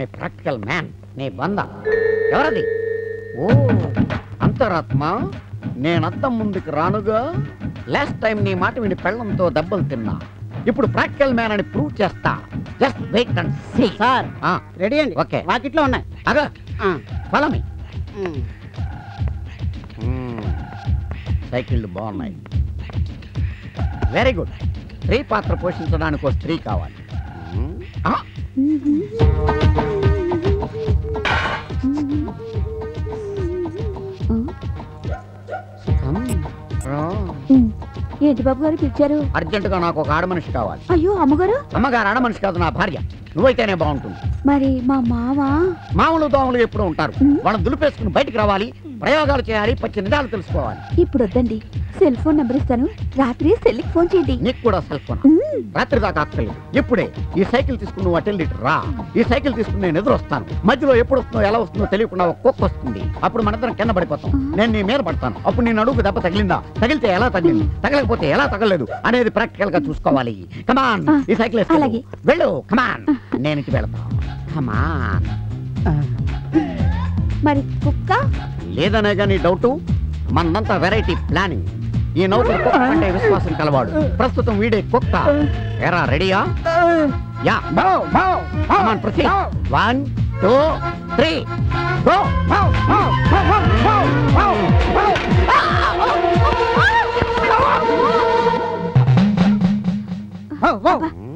I'm a practical man. నీ బంద ఎవరది? ఓ అంతరాత్మ, నేనద్దం ముందుకు రానుగా. లాస్ట్ టైం నీ మాట విని పెళ్ళంతో దెబ్బలు తిన్నా. ఇప్పుడు ప్రాక్టికల్ మ్యాన్ అని ప్రూవ్ చేస్తా. Just wait and see. Sir ready అండి. ఓకే, వాకిట్లో ఉన్నాయి. అగా ఫాలో మీ. సైకిళ్ళు బాగున్నాయి. Very good. స్త్రీ పాత్ర పోషించడానికి ఒక స్త్రీ కావాలి. ఏంటి బాబు గారు పిలిచారు? అర్జెంటుగా నాకు ఒక ఆడ మనిషి కావాలి. అయ్యో అమ్మగారు. అమ్మగారు ఆడ మనిషి కాదు, నా భార్య. నువ్వైతేనే బాగుంటుంది. మరి మా మామూలు దోమలు ఎప్పుడు ఉంటారు. వాళ్ళని దులిపేసుకుని బయటికి రావాలి, ప్రయోగాలు చేయాలి, పచ్చి నిజాలు తెలుసుకోవాలి. ఇప్పుడు వద్దండి, సెల్ ఫోన్ నెంబర్ ఇస్తాను, రాత్రి సెల్కి ఫోన్ చేయండి. నీకు కూడా సెల్ ఫోన్? రాత్రి దాకా అక్కర్లేదు, ఇప్పుడే ఈ సైకిల్ తీసుకుని నువ్వు అటెండ్ రా. ఈ సైకిల్ తీసుకుని నేను ఎదురు వస్తాను. మధ్యలో ఎప్పుడు వస్తుందో ఎలా వస్తుందో తెలియకుండా ఒక కుక్క వస్తుంది. అప్పుడు మనందరం కింద పడిపోతాం. నేను నీ మీద పడతాను. అప్పుడు నేను అడుగు దెబ్బ తగిలిందా, తగిలితే ఎలా తగిలింది, తగలకపోతే ఎలా తగలలేదు అనేది ప్రాక్టికల్ గా చూసుకోవాలి. కమాన్, ఈ సైకిల్ వెళ్ళు. కమాన్, నేను ఇంటికి వెళ్తాను. కమాన్. మరి కుక్క లేదనే గానీ డౌట్. మనంతా వెరైటీ ప్లానింగ్. ఈ నౌకరు కుక్క అంటే విశ్వాసం కలవాడు. ప్రస్తుతం వీడే కుక్క. ఎరా రెడీయా? యా. కమాన్, ప్రొసీడ్. 1 2 3 గో.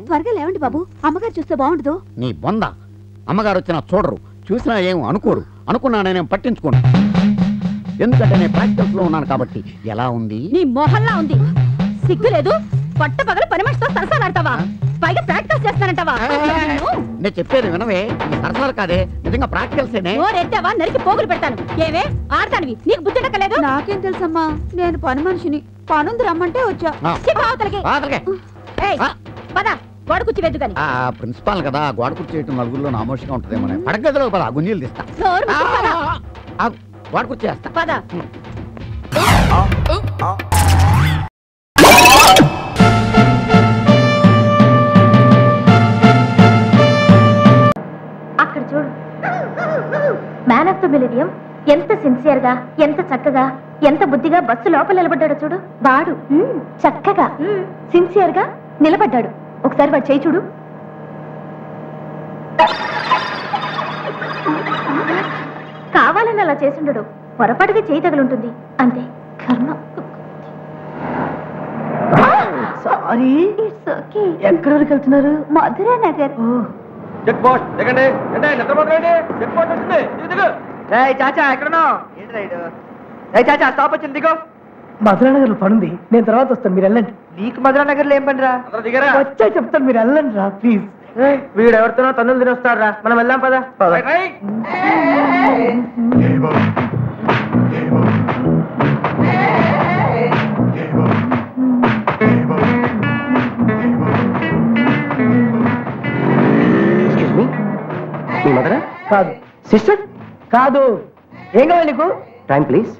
త్వరగా లేవండి బాబు, అమ్మగారు చూస్తే బాగుండదు. నీ బొంద. అమ్మగారు వచ్చినా చూడరు, చూసినా ఏం అనుకోరు. అనుకున్నా నేను పట్టించుకోను, ఎందుకంటే నేను ప్రాక్టికల్స్ లో ఉన్నాను కాబట్టి. ఎలా ఉంది? నీ మొహల్లా ఉంది. సిగ్గు లేదు. పట్ట పగలు పని మనిషితో సరసాలాడతావా? పైగా ప్రాక్టీస్ చేస్తానంటావా? నేను చెప్పేది వినవే. నీ సరసాలు కాదే, నిజంగా ప్రాక్టికల్సేనే. ఎత్తావా నరికి పోగులు పెడతాను. ఏవే ఆడతానివి, నీకు బుద్ధి ఎక్కలేదు? నాకేం తెలుసమ్మా, నేను పని మనిషిని. పనుంది రమ్మంటే వచ్చా. పద, గోడ కుర్చీ వెద్దు కానీ. ప్రిన్సిపాల్ కదా, గోడ కుర్చీ చేయటం నలుగురిలో నామోషంగా ఉంటుందేమో. పడగదిలో పద, గుంజీలు తీస్తా. గోడ కుర్చీ వేస్తా. పద. అక్కడ చూడు, మ్యాన్ ఆఫ్ ద మిలీనియం ఎంత సిన్సియర్ గా, ఎంత చక్కగా, ఎంత బుద్ధిగా బస్సు లోపల నిలబడ్డాడు చూడు. వాడు చక్కగా సిన్సియర్ గా నిలబడ్డాడు. ఒకసారి వాడు చేయి చూడు. కావాలని అలా చేసిండడు, పొరపాటుగా చేయి తగులుంటుంది అంతే. కర్మ. సారీ. It's okay. ఎక్కడి వరకు వెళ్తున్నారు? మధురా నగర్. చెక్ పోస్ట్ దిగండి. నిద్రపోతండి. చెక్ పోస్ట్ వచ్చింది. దిగు. చాచా ఎక్కడున్నావు? ఏంటి రైడ్? చాచా స్టాప్ వచ్చింది, దిగో. మధురా నగర్ లో పనుంది, నేను తర్వాత వస్తాను, మీరు వెళ్ళండి. నీకు మధురా నగర్ లో ఏం పనిరా? దిగరా. వచ్చా చెప్తాను, మీరు వెళ్ళండి రా ప్లీజ్. వీడు ఎవరితోనో తన్నులు తినొస్తారా? మనం వెళ్దాం పదా. మీ మదరా? కాదు. సిస్టర్? కాదు. ఏం కావాలి నీకు? Time please.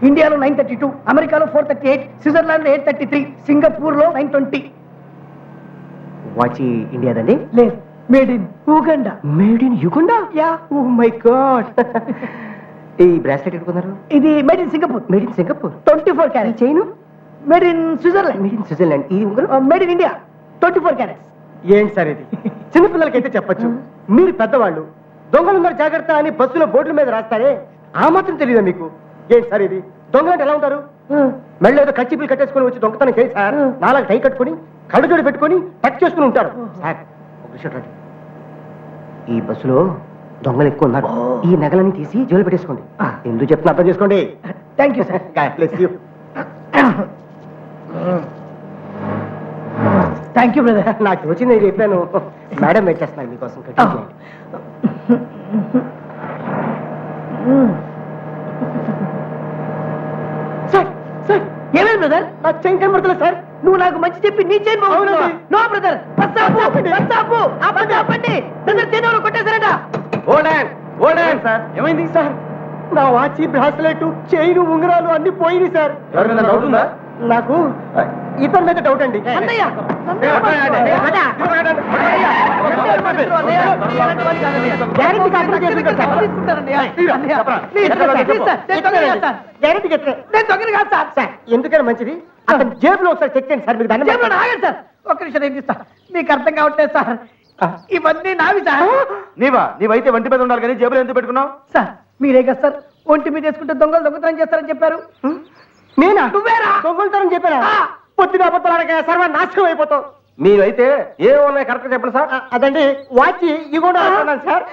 ఇండియాలో 9:32, అమెరికాలో 4:38, స్విట్జర్లాండ్ 8:33, సింగపూర్ లో 9:20. వాచ్ ఇండియాదండి? లేదు, made in Uganda. Made in Uganda? Yeah. Oh my god. ఈ బ్రాస్లెట్ ఎట్టుకున్నారు? ఇది made in Singapore. Made in Singapore. 24 carat. Chain made in Switzerland. Made in Switzerland. ఈ ఉంగరం మేడ్ ఇన్ ఇండియా. 24 క్యారెట్స్. ఏంటి sir ఇది? చిన్నపిల్లలకైతే చెప్పచ్చు, మీరు పెద్దవాళ్ళు దొంగలున్నారు జాగ్రత్త అని బస్సులో బోర్డుల మీద రాస్తారే, ఆ మాత్రం తెలియదా మీకు? ఏంటి సార్ ఇది? దొంగలంటే ఎలా ఉంటారు? మెళ్ళ ఏదో కచ్చిపీలు కట్టేసుకుని వచ్చి దొంగతనం చేయి సార్. నాలుగు టై కట్టుకుని కళ్ళజోడు పెట్టుకుని టచ్ చేసుకుని ఉంటారు సార్. ఒక విషయం రండి, ఈ బస్సులో దొంగలు ఎక్కువ ఉన్నారు. ఈ నగలని తీసి జైలు పెట్టేసుకోండి. ఎందుకు చెప్తున్నా అర్థం చేసుకోండి. Thank you sir. Thank you brother. నాకు వచ్చింది చెప్పాను. మేడం వెయిట్ చేస్తున్నాను మీకోసం. సార్ సార్ ఏమేమి బ్రదర్? నాకు చైన్ కనబడుతుంది సార్. నువ్వు నాకు మంచి చెప్పి నీ చైన్ నో బ్రదర్. కొట్టేశారట. సార్ ఏమైంది? సార్ నా వాచి బ్రాస్లెట్ చైన్ ఉంగరాలు అన్ని పోయినాయి సార్. ఎవరికైనా డౌట్ ఉందా? నాకు ఇతని మీద డౌట్ అండి. ఎందుకని మంచిది అతని జేబులో ఒకసారి చెక్ చేయండి సార్. మీకు దాన్ని ఆగండి సార్, ఒక్క నిమిషం ఏం చేస్తా. మీకు అర్థం కావట్లేదు సార్, ఇవన్నీ నావి సార్. నీవైతే వంటి మీద ఉండాలి కానీ జేబులో ఎందుకు పెట్టుకున్నావు సార్? మీరే కదా సార్ ఒంటి మీద వేసుకుంటే దొంగలు దొంగతనం చేస్తారని చెప్పారు. నేనా? నువ్వేరా? దొంగలుతారని చెప్పారా? పొద్దున అబద్ధాలు సర్వ నాశనం అయిపోతావు. మీరైతే ఏ ఉన్నాయి కరెక్ట్ చెప్పండి సార్. అదండి వాచ్ ఇవి కూడా కొన్నాను సార్.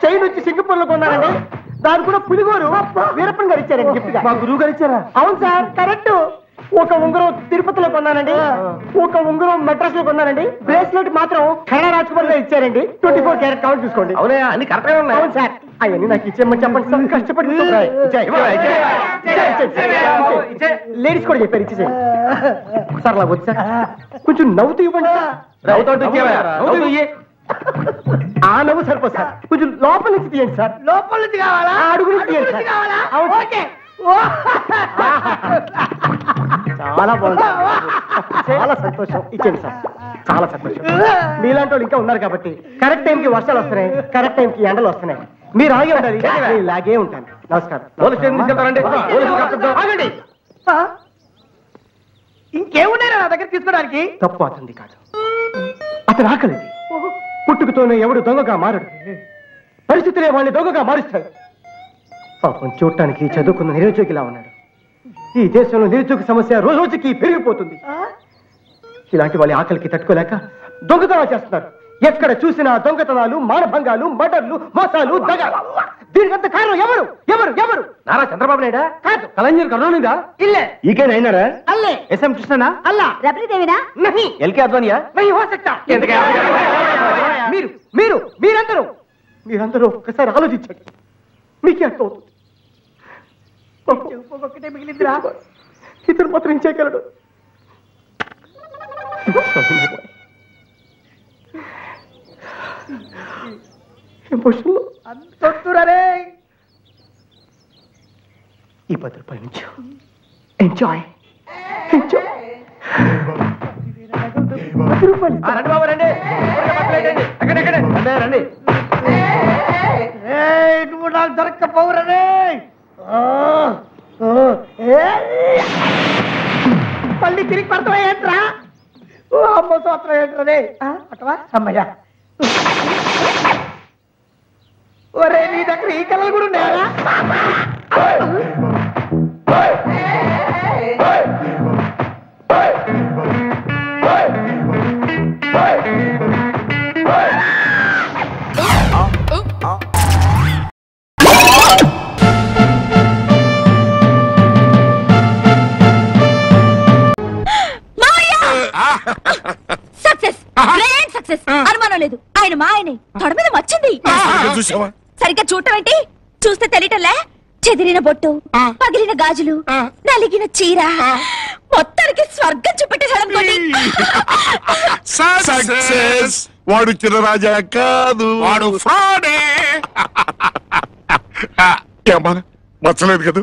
చైన్ వచ్చి సింగపూర్ లో కొన్నానండి. దాని కూడా పులిగోరు వీరప్పన్ గారు ఇచ్చారండి గిఫ్ట్ గా. మా గురువు గారు ఇచ్చారా? అవును సార్, కరెక్ట్. ఒక ఉంగరం తిరుపతిలో కొన్నానండి, ఒక ఉంగరం మెడ్రాస్ లో కొన్నానండి. బ్రేస్లెట్ మాత్రం ఖైనా రాజ్కుమార్ గారు ఇచ్చారండి. 24 క్యారెట్ కౌంట్ చూసుకోండి. అవునా? అన్ని కరెక్ట్ గా ఉన్నాయి. అవును సార్, అవన్నీ నాకు ఇచ్చేయమని చెప్పండి సార్. కష్టపడి లేడీస్ కూడా చెప్పారు ఇచ్చేసేయండి సార్. అలా వచ్చా కొంచెం నవ్వుతూ ఇవ్వండి సార్. ఆ నవ్వు సరిపోదు సార్, కొంచెం లోపల నుంచి తీయండి సార్. లోపల నుంచి కావాలా? అడుగు నుంచి తీయండి సార్. ఓకే. చాలా బాగుంది, చాలా సంతోషం. ఇచ్చేయండి సార్, చాలా సంతోషం. మీలాంటి వాళ్ళు ఇంకా ఉన్నారు కాబట్టి కరెక్ట్ టైంకి వర్షాలు వస్తున్నాయి, కరెక్ట్ టైంకి ఎండలు వస్తున్నాయి. మీరు ఆగే ఉండాలి, నేను ఇలాగే ఉంటాను. నమస్కారం. ఇంకేమున్నారా నా దగ్గర తీసుకోవడానికి? తప్పు అతనిది కాదు, అతని ఆకలిది. పుట్టుకతోనే ఎవడు దొంగగా మారడు, పరిస్థితులే వాడిని దొంగగా మారుస్తాయి. పాపం చూడటానికి చదువుకున్న నిరుద్యోగిలా ఉన్నాడు. ఈ దేశంలో నిరుద్యోగ సమస్య రోజు రోజుకి పెరిగిపోతుంది. ఇలాంటి వాళ్ళ ఆకలికి తట్టుకోలేక దొంగతనాలు చేస్తున్నారు. ఎక్కడ చూసినా దొంగతనాలు, మానభంగాలు, మర్డర్లు, మోసాలు, దగాలు. దీనికంత కారణం ఎవరు ఎవరు ఎవరు? నారా చంద్రబాబు నాయుడా? కాదు. కలెంజర్ కరుణానిదా? ఇల్లే. ఈకే నైనారా? అల్లే. ఎస్ఎం కృష్ణనా? అల్లా. రబరీదేవినా? నహీ. ఎల్కే అద్వానియా? నహీ హో సక్తా. మీరు మీరు మీరందరూ మీరందరూ ఒక్కసారి ఆలోచించండి, మీకే అర్థం అవుతుంది. ఒక్కటే మిగిలిందిరా. ఇతను మాత్రం ఏం చేయగలడు? ఎమోషన్లో అంతొద్దురే. ఈ 10 రూపాయల నుంచి ఎంజాయ్ ఎంజాయ్. 10 రూపాయలు. రండి బాబు రండి, రండి. నువ్వు నాకు దొరక్కపోవురనే. మళ్ళీ తిరిగి పడతావా ఏంట్రా? అమ్మ సోత్రం ఏంట్రనే అటవా అమ్మయ్యా. ఒరే నీ దగ్గర ఈ కళలు కూడా ఉన్నాయా? అనుమానం లేదు, ఆయన మా ఆయనే. తొడ మీద మచ్చింది. సరిగ్గా చూడటం ఏంటి? చూస్తే తెలియటంలే. చెదిరిన బొట్టు, పగిలిన గాజులు, నలిగిన చీర, మొత్తానికి స్వర్గం చూపెట్టేశాడనుకోండి. వాడు చిన్నరాజా కాదు, వాడు ఫ్రాడే. మచ్చలేదు కదా?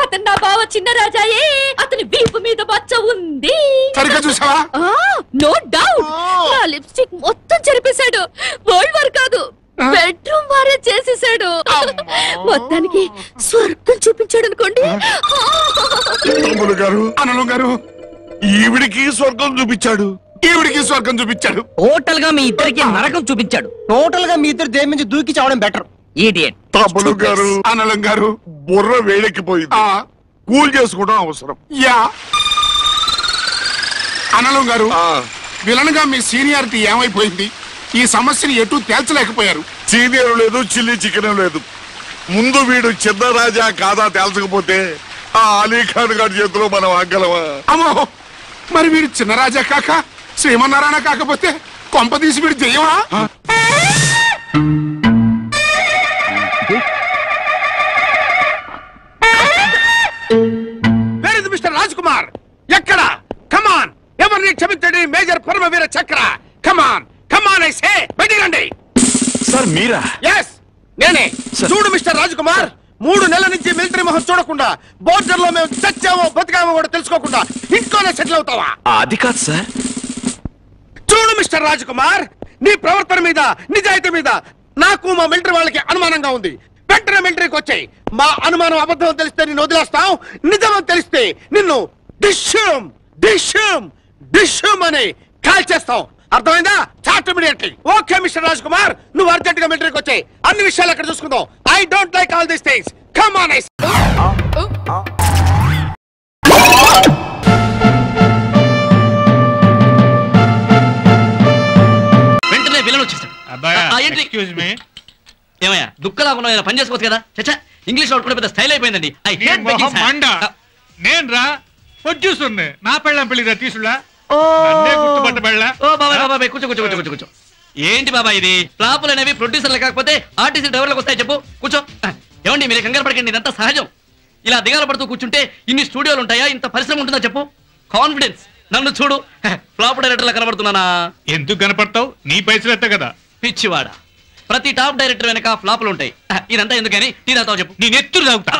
అతను నా బావ చిన్న రాజాయే. అతని వీపు మీద మచ్చ ఉంది. సరిగ్గా చూసావా? No doubt. నా లిప్స్టిక్ మొత్తం చెరిపేశాడు. వరల్డ్ వార్ కాదు, బెడ్రూమ్ వారే చేసేసాడు. మొత్తానికి స్వర్గం చూపించాడు అనుకోండి. తమ్ముడు గారు, అనలు గారు, ఈవిడికి స్వర్గం చూపించాడు, ఈవిడికి స్వర్గం చూపించాడు. టోటల్ గా మీ ఇద్దరికి నరకం చూపించాడు. టోటల్ గా మీ ఇద్దరు దేని నుంచి దూకి చావడం బెటర్. తమ్ముడు గారు, అనలం గారు, బుర్ర వేడెక్కిపోయింది. కూల్ చేసుకోవడం అవసరం. యా అనలం గారు, విలన్ గా మీ సీనియారిటీ ఏమైపోయింది? ఈ సమస్యని ఎటు తేల్చలేకపోయారు. సీనియర్ లేదు, చిల్లీ చికెన్ లేదు. ముందు వీడు చిన్నరాజా కాదా తేల్చకపోతే ఆ అలీఖాన్ గారి చేతిలో మనం ఆగలమా? అమ్మో, మరి వీడు చిన్నరాజా కాక శ్రీమన్నారాయణ కాకపోతే కొంపదీసి వీడు జయమా? మిస్టర్ రాజ్ కుమార్ ఎక్కడ? కమాన్, ఎవరిని క్షమించండి మేజర్ పరమవీర చక్ర. కమాన్ కమాన్ ఐ సే, బయటికి రండి. సార్ మీరా? ఎస్ నేనే. చూడు మిస్టర్ రాజ్ కుమార్, 3 నెలల నుంచి మిలిటరీ మొహం చూడకుండా బోర్డర్ లో మేము చచ్చామో బతికామో కూడా తెలుసుకోకుండా ఇంట్లోనే సెటిల్ అవుతావా? అది కాదు సార్. చూడు మిస్టర్ రాజ్ కుమార్, నీ ప్రవర్తన మీద నిజాయితీ మీద నాకు మా మిలిటరీ వాళ్ళకి అనుమానంగా ఉంది. వెంటనే మిలిటరీకి వచ్చాయి. మా అనుమానం అబద్ధం తెలిస్తే నిన్ను వదిలేస్తాం, నిజం తెలిస్తే నిన్ను డిష్యూమ్ డిష్యూమ్ డిష్యూమ్ అని కాల్ చేస్తాం. అర్థమైందా? Chat immediately. Okay mister Raj Kumar, నువ్వు అర్జెంట్ గా మిలిటరీకి వచ్చాయి. అన్ని విషయాలు అక్కడ చూసుకుందాం. I don't like all these things. Come on. వెంటనే విలన్ వచ్చేస్తాడు. ఏమయ్యా దుఃఖలాగా పని చేసుకోవచ్చు కదా? చచ్చా, ఇంగ్లీష్ లో పెద్ద స్టైల్ అయిపోయిందండి. నేను రా వచ్చేస్తుంది నా పెళ్ళం పెళ్లిరా తీసుడా. కూర్చో. ఏంటి బాబా ఇది? ఫ్లాపులు అనేవి ప్రొడ్యూసర్లు కాకపోతే ఆర్టిస్ట్ డ్రైవర్లకు వస్తాయి. చెప్పు, కూర్చో. ఏమండి మీరు కంగారు పడకండి, ఇదంతా సహజం. ఇలా దిగాల పడుతూ కూర్చుంటే ఇన్ని స్టూడియోలు ఉంటాయా? ఇంత పరిశ్రమ ఉంటుందా? చెప్పు. కాన్ఫిడెన్స్. నన్ను చూడు, ఫ్లాప్ డైరెక్టర్లా కనబడుతున్నానా? ఎందుకు కనపడతావు? నీ పైసలు ఎత్త కదా. పిచ్చివాడా, ప్రతి టాప్ డైరెక్టర్ వెనక ఫ్లాపులు ఉంటాయి. ఇదంతా ఎందుకని టీ తాగుతావు చెప్పు. నేను ఎత్తులు తాగుతా.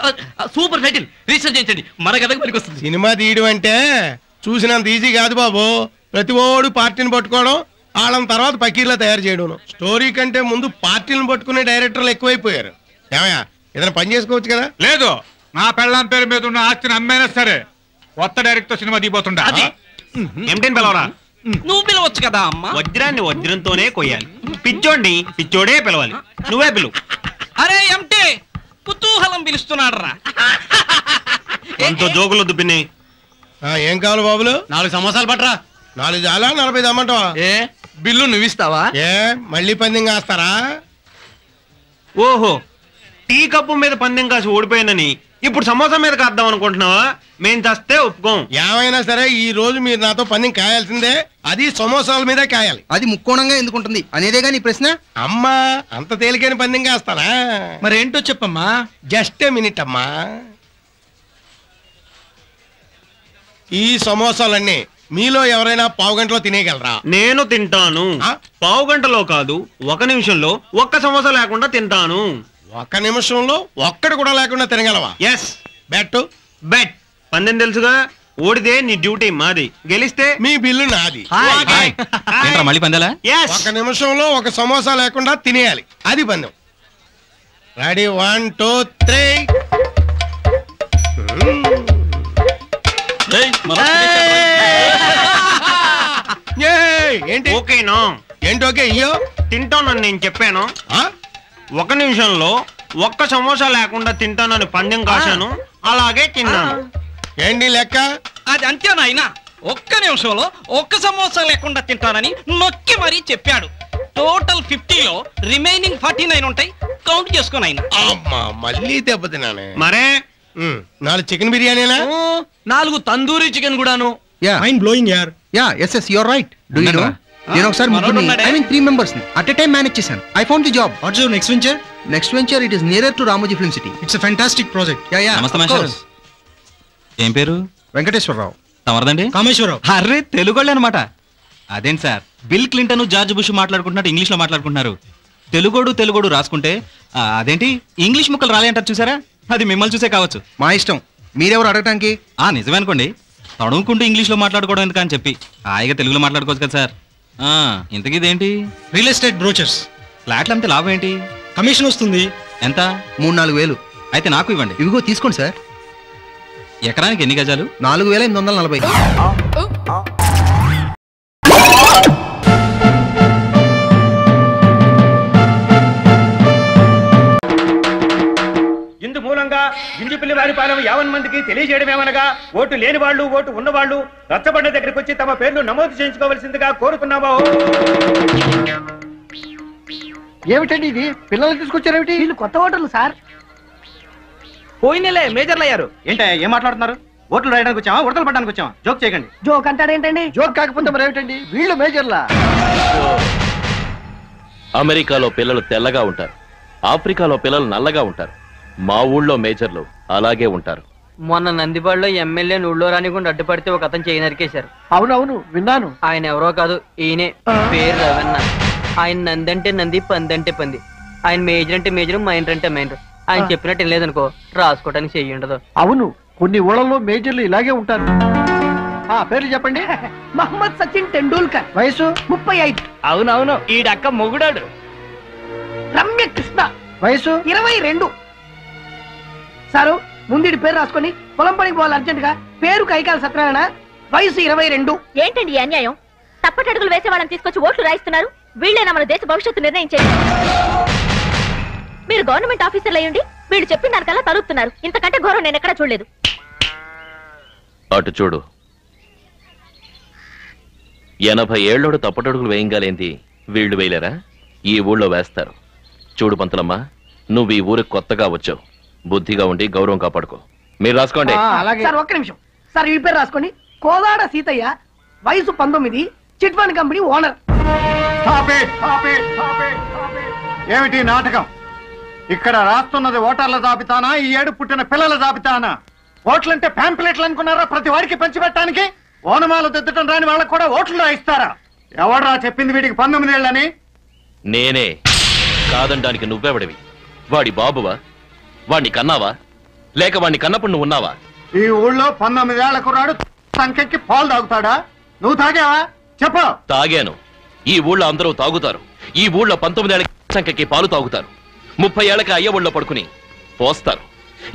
సూపర్ టైటిల్, రిజిస్టర్ చేయించండి. మన కథకు పనికి వస్తుంది. సినిమా తీయడం అంటే చూసినంత ఈజీ కాదు బాబు. ప్రతి ఓడు పార్టీని పట్టుకోవడం, వాళ్ళని తర్వాత పకీర్లా తయారు చేయడం. స్టోరీ కంటే ముందు పార్టీలను పట్టుకునే డైరెక్టర్లు ఎక్కువైపోయారు. ఏమయ్యా, ఏదైనా పని చేసుకోవచ్చు కదా? లేదు, నా పెళ్ళాం పేరు మీద ఉన్న ఆస్తిని అమ్మైనా సరే కొత్త డైరెక్టర్ సినిమా దిగిపోతుండా. ఏమిటని పిలవరా? నువ్వు పిలవచ్చు కదా అమ్మా. వజ్రాన్ని వజ్రంతోనే కొయ్యాలి. పిచ్చోండి పిచ్చోడే పిలవాలి. నువ్వే పిలువు. అరే ఎంటే కుతూహలం పిలుస్తున్నాడు రా. ఎంతో జోకులొద్దు పిన్ని. ఏం కావాలి బాబులు? 4 సమోసాలు పట్రా. 4 చాలా 40 దమ్మంటావా? ఏ బిల్లు నువ్విస్తావా? ఏ మళ్ళీ పందెం కాస్తారా? ఓహో, టీ కప్పు మీద పందెం కాసి ఓడిపోయిందని ఇప్పుడు సమోసా మీద కాద్దాం అనుకుంటున్నావా? మేం చస్తే ఒప్పుకోం. ఏమైనా సరే ఈ రోజు మీరు నాతో పందెం కాయాల్సిందే. అది సమోసాల మీద కాయాలి. అది ముక్కోణంగా ఎందుకుంటుంది అనేదేగా నీ ప్రశ్న. అమ్మా, అంత తేలికైన పందెం కాస్తానా? మరేంటో చెప్పమ్మా. జస్ట్ ఏ మినిట్ అమ్మా. ఈ సమోసాలన్నీ మీలో ఎవరైనా పావుగంటలో తినేయగలరా? నేను తింటాను. పావుగంటలో కాదు, 1 నిమిషంలో ఒక్క సమోసా లేకుండా తింటాను. 1 నిమిషంలో ఒక్కడు కూడా లేకుండా తినగలవా? ఎస్. బెట్. బెట్. పందెం తెలుసుగా. ఓడితే నీ డ్యూటీ మాది, గెలిస్తే మీ బిల్లు నాది. మళ్ళీ పందాలా? 1 నిమిషంలో 1 సమోసా లేకుండా తినేయాలి. అది పందెం. రెడీ? 1 2 3. ఏంటి ఓకేనా? ఏంటి ఓకే? అయ్యో, తింటానని నేను చెప్పాను. 1 నిమిషంలో ఒక్క సమోసా లేకుండా తింటానని పందెం కాశాను, అలాగే తిన్నాను. ఏంటి లెక్క? అది అంతే నాయనా. 1 నిమిషంలో 1 సమోసా లేకుండా తింటానని నొక్కి మరీ చెప్పాడు. టోటల్ 50లో రిమైనింగ్ 49 ఉంటాయి. కౌంట్ చేసుకో నాయనా. అమ్మా, మళ్ళీ దెబ్బతిన్నానే. మరే 4 చికెన్ బిర్యానీనా? 4 తందూరి చికెన్ కూడాను. మైండ్ బ్లోయింగ్ యార్. yes you are right. do you know నేను ఒకసారి ముగ్గురిని, I mean 3 members ని at a time మేనేజ్ చేశాను. I found the job. What's your next venture? Next venture, it is nearer to Ramoji Film City. It's a fantastic project. Yeah. నమస్తే master. ఏం పేరు? వెంకటేశ్వరరావు. తమరదండి? కామేశ్వరరావు. అరే తెలుగోళ్ళే అనమాట. అదేంటి sir, Bill Clinton George Bush మాట్లాడుకుంటున్నట్టు ఇంగ్లీష్ లో మాట్లాడుకుంటున్నారు. తెలుగోడు రాసుకుంటే అదేంటి ఇంగ్లీష్ ముక్కలు రాలే అంటారు చూసారా? అది మిమ్మల్ని చూసే కావచ్చు. మా ఇష్టం. మీరెవరు అడగటానికి? నిజమే అనుకోండి. తడుముకుంటూ ఇంగ్లీష్ లో మాట్లాడుకోవడం ఎందుకు అని చెప్పి హాయిగా తెలుగులో మాట్లాడుకోవచ్చు కదా సార్. ఇంతకీ ఇదేంటి? Real estate brochures. ఫ్లాట్లు అమ్మితే లాభం ఏంటి? కమిషన్ వస్తుంది. ఎంత? 3-4 వేలు. అయితే నాకు ఇవ్వండి. ఇవిగో తీసుకోండి సార్. ఎకరానికి ఎన్ని గజాలు? 4840. ఇందు మూలంగా గింజుపిల్లి వారి పాలన 50 మందికి తెలియజేయడమేమనగా, ఓటు లేని వాళ్ళు, ఓటు ఉన్నవాళ్ళు రచ్చబండ దగ్గరికి వచ్చి తమ పేర్లు నమోదు చేయించుకోవాల్సిందిగా కోరుతున్నామా. ఏమిటండి ఇది? పిల్లలు తీసుకొచ్చారేమిటి? వీళ్ళు కొత్త ఓటర్లు సార్. పోయినలే మేజర్లు అయ్యారు. ఏంటే ఏం మాట్లాడుతున్నారు? ఓట్లు రాయడానికి వచ్చామా, ఉడతలు పడడానికి వచ్చామా? జోక్ చేయకండి. జోక్ అంటారేంటండి? జోక్ కాకపోతే మరి ఏమిటండి? వీళ్ళు మేజర్లా? అమెరికాలో పిల్లలు తెల్లగా ఉంటారు, ఆఫ్రికాలో పిల్లలు నల్లగా ఉంటారు. మా ఊళ్ళో మేజర్లు అలాగే ఉంటారు. మొన్న నందిపాడులో ఎమ్మెల్యే ఊళ్ళో రానికుండా అడ్డుపడితే ఒక అతను చేయి నరికేశారు. అవునవును విన్నాను. ఆయన ఎవరో కాదు, ఈయనే. పేరు రవణ. ఆయన నంది అంటే నంది, పంది అంటే పంది. ఆయన మేజర్ అంటే మేజర్, మైనర్ అంటే మైనర్. ఆయన చెప్పినట్టు ఏం లేదనుకో రాసుకోవడానికి చెయ్యి ఉండదు. అవును, కొన్ని ఊళ్ళలో మేజర్లు ఇలాగే ఉంటారు. పేర్లు చెప్పండి. మహమ్మద్ సచిన్ టెండూల్కర్, వయసు 35. అవునవును, ఈడక్క మొగుడాడు. రమ్య కృష్ణ, వయసు 22. సారు ముందు పేరు రాసుకొని పొలం పనికి పోవాలి అర్జెంట్ గా. పేరు కైకాల సత్యనారాయణ, వయసు 22. ఏంటండి ఈ అన్యాయం? తప్పటడుగులు వేసే వాళ్ళని తీసుకొచ్చి ఓట్లు రాయిస్తున్నారు. వీళ్ళేనా మన దేశ భవిష్యత్తు నిర్ణయించేది? మీరు గవర్నమెంట్ ఆఫీసర్లు అయ్యండి వీళ్ళు చెప్పిన దానికల్లా తలుపుతున్నారు. ఇంతకంటే ఘోరం నేను ఎక్కడా చూడలేదు. అటు చూడు, 80 ఏళ్ళోడు తప్పటడుగులు వేయంగాలేంది వీళ్ళు వేయలేరా? ఈ ఊళ్ళో వేస్తారు. చూడు పంతులమ్మ, నువ్వు ఈ ఊరికి కొత్తగా వచ్చావు. బుద్ధిగా ఉండి గౌరవం కాపాడుకో. మీరు రాసుకోండి. సార్ ఒక్క నిమిషం సార్, ఈ పేరు రాసుకోండి. కోదాడ సీతయ్య, వయసు 19, చిట్ ఫండ్ కంపెనీ ఓనర్. ఏమిటి నాటకం? ఇక్కడ రాస్తున్నది ఓటర్ల జాబితానా, ఈ ఏడు పుట్టిన పిల్లల జాబితానా? ఓట్లంటే ప్యాంప్లెట్లు అనుకున్నారా ప్రతి వాడికి పంచిపెట్టడానికి? ఓనమాలు దిద్దటం రాని వాళ్ళకు కూడా ఓట్లు రాయిస్తారా? ఎవడరా చెప్పింది వీడికి 19 ఏళ్ళని? నేనే. కాదనడానికి నువ్వెవడివి? వాడి బాబువా? వాడిని కన్నావా? లేక వాడిని కన్నప్పుడు నువ్వు ఉన్నావా? ఈ ఊళ్ళో 19 ఏళ్ల కుర్రాడు సంఖ్యకి పాలు తాగుతాడా? నువ్వు తాగావా? చెప్పు. తాగాను. ఈ ఊళ్ళో అందరూ తాగుతారు. ఈ ఊళ్ళో 19 ఏళ్ల సంఖ్యకి పాలు తాగుతారు. 30 ఏళ్లకి అయ్య ఊళ్ళో పడుకుని పోస్తారు.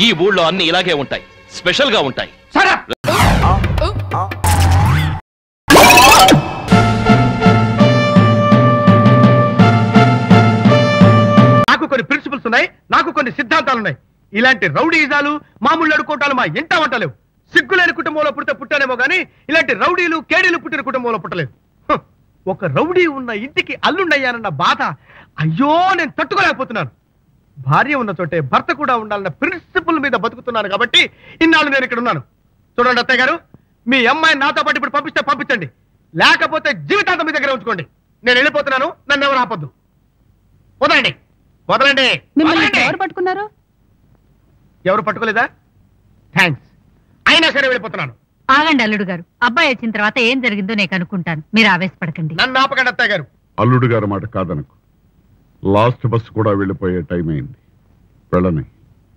ఈ ఊళ్ళో అన్ని ఇలాగే ఉంటాయి, స్పెషల్ గా ఉంటాయి. నాకు కొన్ని ప్రిన్సిపల్స్ ఉన్నాయి, నాకు కొన్ని సిద్ధాంతాలు ఉన్నాయి. ఇలాంటి రౌడీజాలు మామూలు అడుకోవటాలు మా ఇంట వంటలేవు. సిగ్గులేని కుటుంబంలో పుడితే పుట్టానేమో గానీ ఇలాంటి రౌడీలు కేడీలు పుట్టిన కుటుంబంలో పుట్టలేదు. ఒక రౌడీ ఉన్న ఇంటికి అల్లుండయ్యానన్న బాధ అయ్యో నేను తట్టుకోలేకపోతున్నాను. భార్య ఉన్న చోటే భర్త కూడా ఉండాలన్న ప్రిన్సిపల్ మీద బతుకుతున్నాను కాబట్టి ఇన్నాళ్ళు నేను ఇక్కడ ఉన్నాను. చూడండి అత్తయ్య గారు, మీ అమ్మాయిని నాతో పాటు ఇప్పుడు పంపిస్తే పంపించండి, లేకపోతే జీవితాంతం మీ దగ్గర ఉంచుకోండి. నేను వెళ్ళిపోతున్నాను, నన్ను ఎవరు ఆపొద్దు. వదలండి, వదలండి. ఎవరు పట్టుకున్నారు? ఎవరు పట్టుకోలేదా? థ్యాంక్స్. అయినా సరే వెళ్ళిపోతున్నాను. ఆగండి అల్లుడు గారు, అబ్బాయి వచ్చిన తర్వాత ఏం జరిగిందో నేను కనుక్కుంటాను, మీరు ఆవేశపడకండి. నన్ను ఆపకండి అత్తయ్య గారు. అల్లుడు గారి మాట కాదనకు. లాస్ట్ బస్ కూడా వెళ్ళిపోయే టైం అయింది, వెళ్ళని.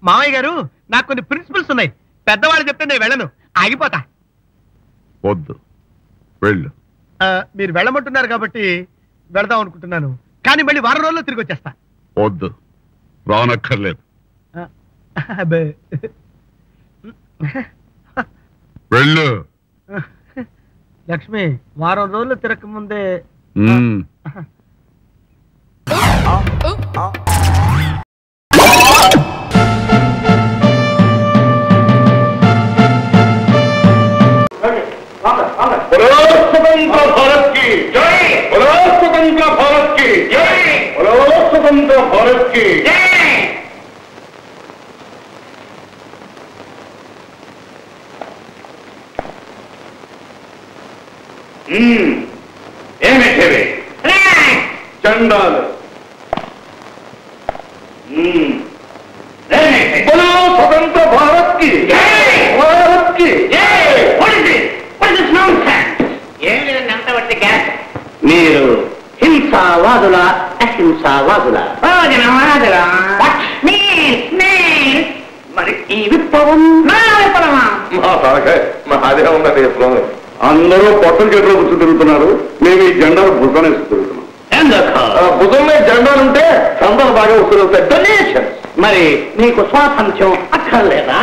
మామయ్య గారు, నాకు కొన్ని ప్రిన్సిపల్స్ ఉన్నాయి. పెద్దవాళ్ళు చెప్తే నేను వెళ్ళను, ఆగిపోతా. వద్దు, వెళ్ళు. మీరు వెళ్ళమంటున్నారు కాబట్టి వెళదాం అనుకుంటున్నాను, కానీ మళ్ళీ వారం రోజుల్లో తిరిగి వచ్చేస్తా. వద్దు, రానక్కర్లేదు, వెళ్ళు. లక్ష్మి, వారం రోజులు తిరగక ముందే स्वतंत्र भारत की जय, स्वतंत्र भारत की जय, स्वतंत्र भारत की जय. ఏమిటివి చండాలు? बोलो स्वतंत्र भारत की जय, भारत की जय. మీరు హింసావాదుల అహింసావాదుల మరి ఈ విప్లవం అదే ఉన్నది. అందరూ పొట్టం చేతిలో కూర్చొని తిరుగుతున్నారు, మేము ఈ జెండాలు భుజం వేసి తిరుగుతున్నాం. భుజంలో జెండాలుంటే సందర్భం బాగా వస్తుంది. డొనేషన్. మరి నీకు స్వాతంత్ర్యం అక్కర్లేదా?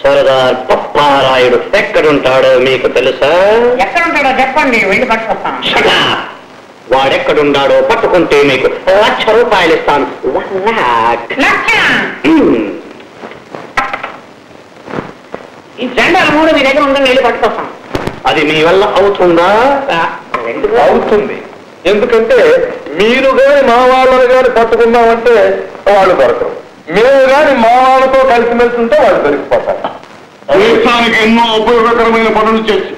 సర్దార్ పప్పారాయుడు ఎక్కడుంటాడో మీకు తెలుసా? ఎక్కడుంటాడో చెప్పండి, వెళ్ళి పట్టుకొస్తాను. వాడెక్కడున్నాడో పట్టుకుంటే మీకు 1,00,000 రూపాయలు ఇస్తాను. 1,00,000. ఈ జెండాలు 3 మీ దగ్గర ఉందని వెళ్ళి పట్టుకొస్తాను. అది మీ వల్ల అవుతుందా? అవుతుంది. ఎందుకంటే మీరు గాని మా వాళ్ళని గాని పట్టుకున్నామంటే వాళ్ళు దొరకరు, మేము గాని మా వాళ్ళతో కలిసిమెలిసి ఉంటే వాళ్ళు దొరికిపోతారు. దేశానికి ఎన్నో ఉపయోగకరమైన పనులు చేసి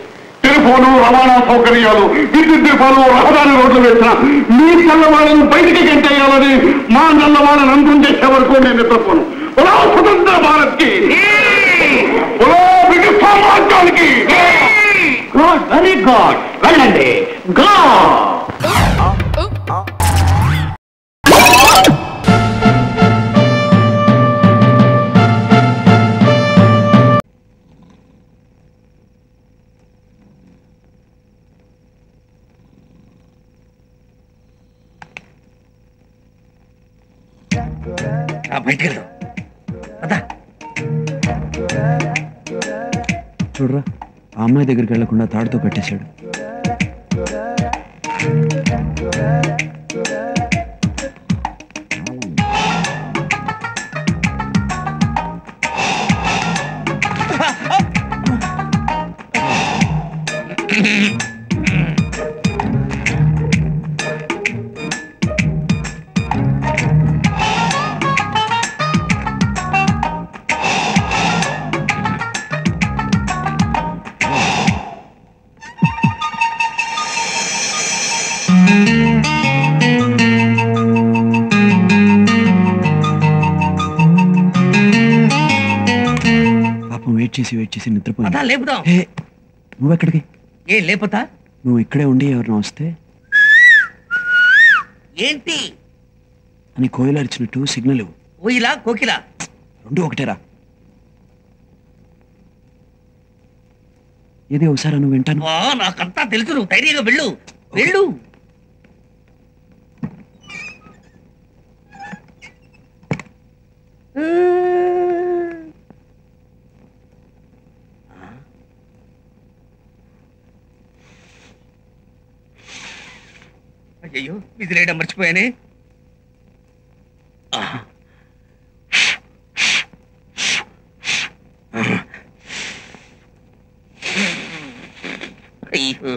టెలిఫోను, రవాణా సౌకర్యాలు, విద్యుత్ దీపాలు, రహదారి రోడ్లు వేసిన మీ చల్లవాళ్ళను బయటికి గంటేయాలని మా నల్లవాళ్ళని అంతం చేసే వరకు నేను నిద్రపోను. స్వతంత్ర భారత్ కి, బ్రిటిష్ సామ్రాజ్యానికి. వెరీ గుడ్ వెళ్ళండి గో. బయటికి వెళ్దాం. చూడరా, ఆ అమ్మాయి దగ్గరికి వెళ్లకుండా తాడుతో కట్టేశాడు. వెయిట్ చేసి నిద్రపోయింది. లేపుదాం. నువ్వెక్కడికి? ఏ లేపుతా? నువ్వు ఇక్కడే ఉండి ఎవరిన వస్తే ఏంటి అని కోయిల అరిచినట్టు సిగ్నల్ ఇవ్వు. కోయిలా కోకిలా రెండు ఒకటేరా. ఏది ఒకసారి నువ్వు వింటాను. నాకంతా తెలుసు, నువ్వు ధైర్యంగా వెళ్ళు వెళ్ళు. అయ్యో విజిలేయడం మర్చిపోయానే. అయ్యో